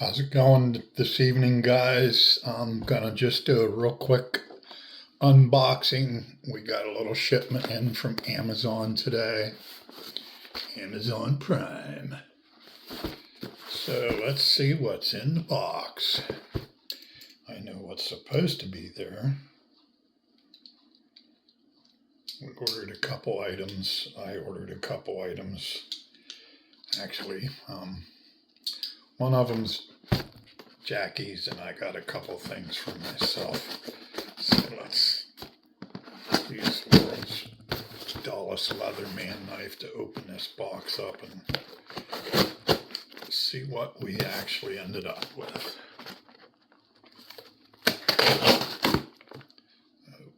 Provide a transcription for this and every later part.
How's it going this evening, guys? I'm gonna just do a real quick unboxing. We got a little shipment in from Amazon today, Amazon Prime. So let's see what's in the box. I know what's supposed to be there. We ordered a couple items. I ordered a couple items. Actually, one of them's Jackie's, and I got a couple things for myself. So let's use the world's dullest Leatherman knife to open this box up and see what we actually ended up with.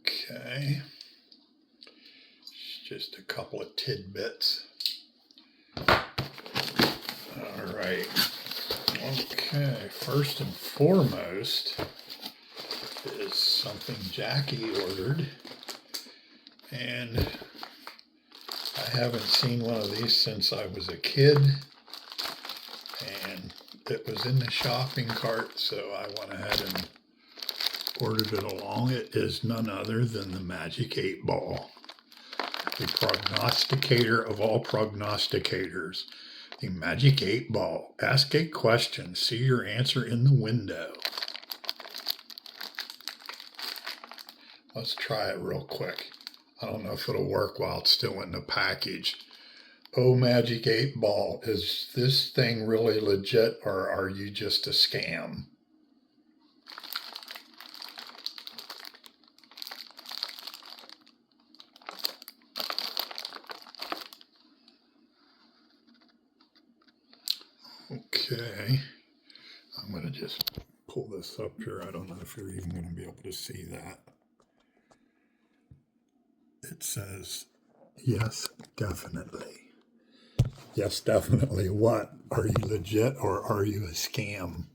Okay, it's just a couple of tidbits. All right. Okay, first and foremost is something Jackie ordered, and I haven't seen one of these since I was a kid, and it was in the shopping cart, so I went ahead and ordered it along. It is none other than the Magic 8 Ball, the prognosticator of all prognosticators. The Magic 8 Ball. Ask a question. See your answer in the window. Let's try it real quick. I don't know if it'll work while it's still in the package. Oh, Magic 8 Ball, is this thing really legit, or are you just a scam? Okay, I'm going to just pull this up here. I don't know if you're even going to be able to see that. It says, yes, definitely. Yes, definitely. What? Are you legit or are you a scam?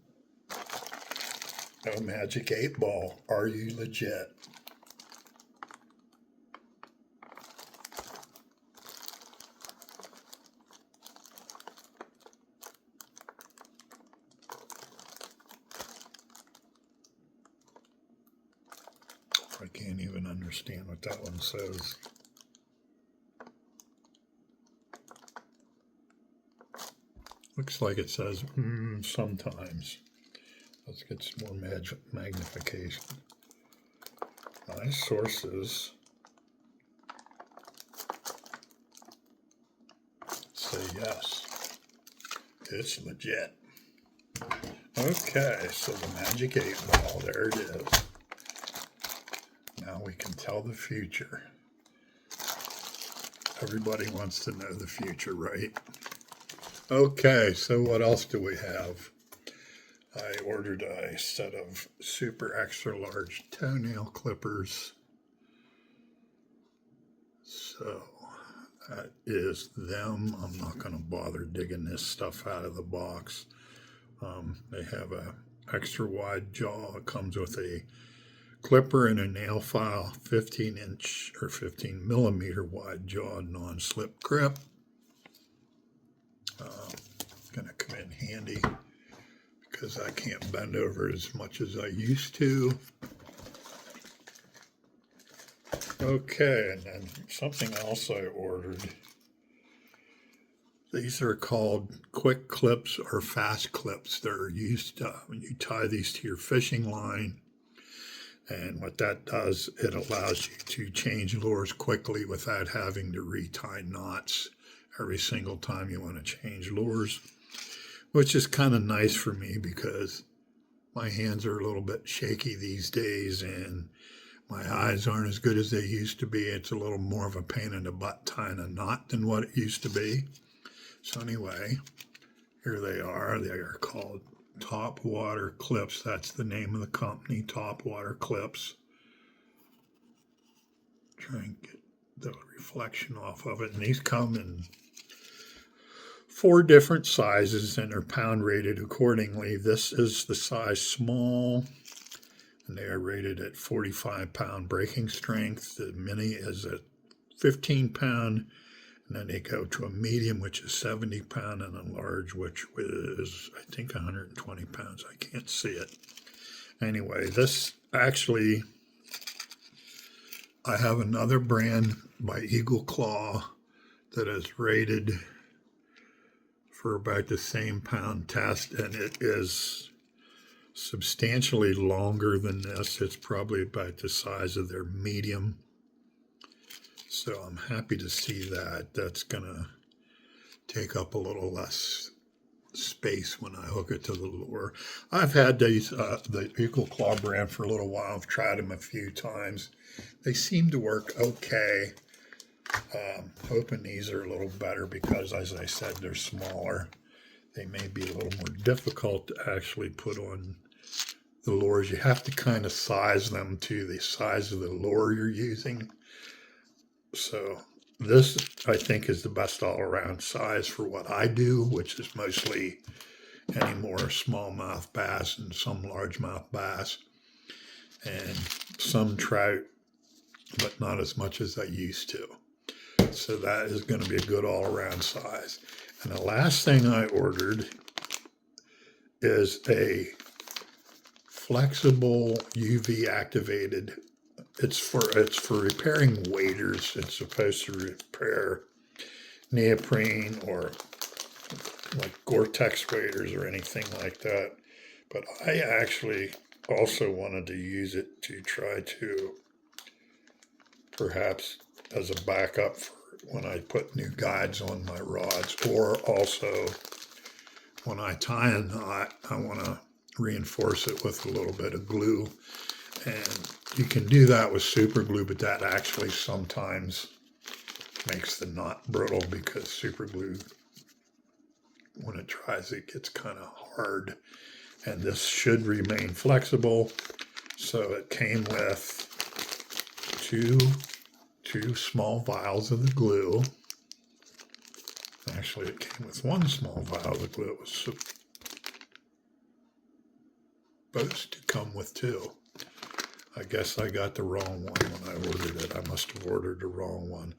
Oh, Magic 8 Ball, are you legit? I can't even understand what that one says. Looks like it says, sometimes. Let's get some more magnification. My sources say yes, it's legit. Okay, so the Magic 8 Ball, there it is. Now we can tell the future. Everybody wants to know the future, right? Okay, so what else do we have? I ordered a set of super extra large toenail clippers. So that is them. I'm not going to bother digging this stuff out of the box. They have a extra wide jaw. It comes with a clipper and a nail file, 15-inch or 15 millimeter wide jaw non-slip grip. Going to come in handy because I can't bend over as much as I used to. Okay, and then something else I ordered. These are called quick clips or fast clips. They're used when you tie these to your fishing line. And what that does, it allows you to change lures quickly without having to retie knots every single time you want to change lures, which is kind of nice for me because my hands are a little bit shaky these days and my eyes aren't as good as they used to be. It's a little more of a pain in the butt tying a knot than what it used to be. So anyway, here they are. They are called Top Water Clips. That's the name of the company, Top Water Clips. Try and get the reflection off of it. And these come in 4 different sizes and are pound rated accordingly. This is the size small, and they are rated at 45-pound breaking strength. The mini is at 15-pound, And then they go to a medium, which is 70 pound, and a large, which is, I think, 120 pounds. I can't see it. Anyway, this actually, I have another brand by Eagle Claw that is rated for about the same pound test, and it is substantially longer than this. It's probably about the size of their medium. So I'm happy to see that. That's gonna take up a little less space when I hook it to the lure. I've had these, the Eagle Claw brand for a little while. I've tried them a few times. They seem to work okay. Hoping these are a little better because, as I said, they're smaller. They may be a little more difficult to actually put on the lures. You have to kind of size them to the size of the lure you're using. So this, I think, is the best all-around size for what I do, which is mostly any more smallmouth bass and some largemouth bass and some trout, but not as much as I used to. So that is going to be a good all-around size. And the last thing I ordered is a flexible UV activated. It's for repairing waders. It's supposed to repair neoprene or like Gore-Tex waders or anything like that. But I actually also wanted to use it to try to perhaps as a backup for when I put new guides on my rods, or also when I tie a knot, I want to reinforce it with a little bit of glue. And you can do that with super glue, but that actually sometimes makes the knot brittle because super glue, when it dries, it gets kind of hard. And this should remain flexible. So it came with two small vials of the glue. Actually, it came with one small vial of the glue. It was supposed to come with two. I guess I got the wrong one when I ordered it. I must have ordered the wrong one.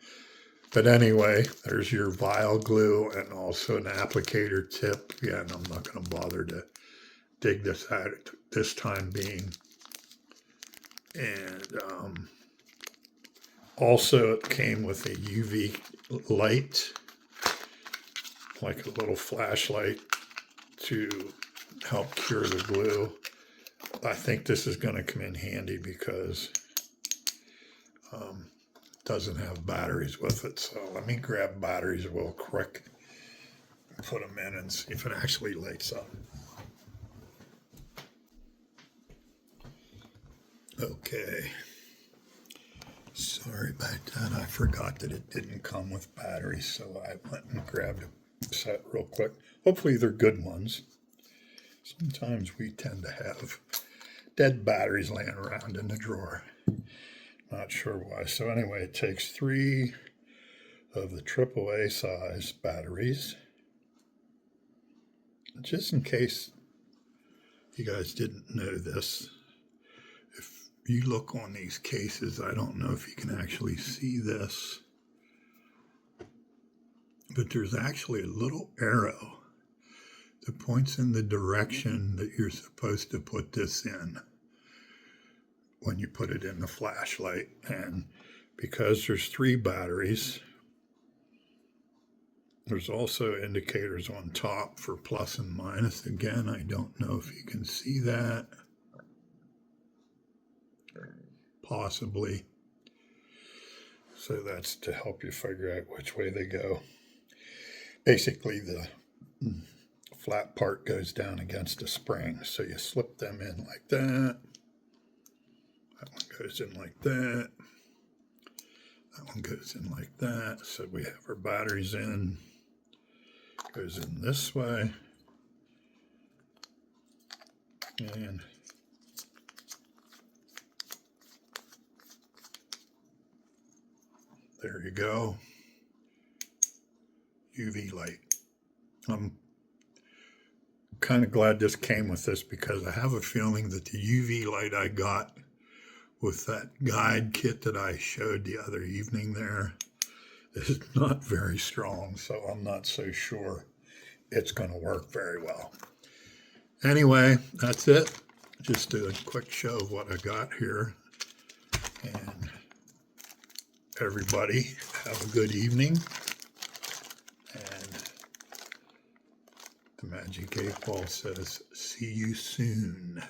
But anyway, there's your vial glue and also an applicator tip. Yeah, and I'm not going to bother to dig this out at this time being. And also it came with a UV light, like a little flashlight to help cure the glue. I think this is going to come in handy because it doesn't have batteries with it. So let me grab batteries real quick, put them in and see if it actually lights up. Okay. Sorry about that. I forgot that it didn't come with batteries, so I went and grabbed a set real quick. Hopefully they're good ones. Sometimes we tend to have dead batteries laying around in the drawer. Not sure why. So anyway, it takes 3 of the AAA size batteries. Just in case you guys didn't know this, if you look on these cases, I don't know if you can actually see this, but there's actually a little arrow that points in the direction that you're supposed to put this in when you put it in the flashlight. And because there's 3 batteries, there's also indicators on top for plus and minus. Again, I don't know if you can see that. Possibly. So that's to help you figure out which way they go. Basically, the flat part goes down against a spring. So you slip them in like that. That one goes in like that. That one goes in like that. So we have our batteries in. Goes in this way. And there you go. UV light. I'm kind of glad this came with this because I have a feeling that the UV light I got with that guide kit that I showed the other evening there is not very strong, so I'm not so sure it's going to work very well. Anyway, that's it. Just a quick show of what I got here. And everybody have a good evening. And the Magic 8 Ball says, see you soon.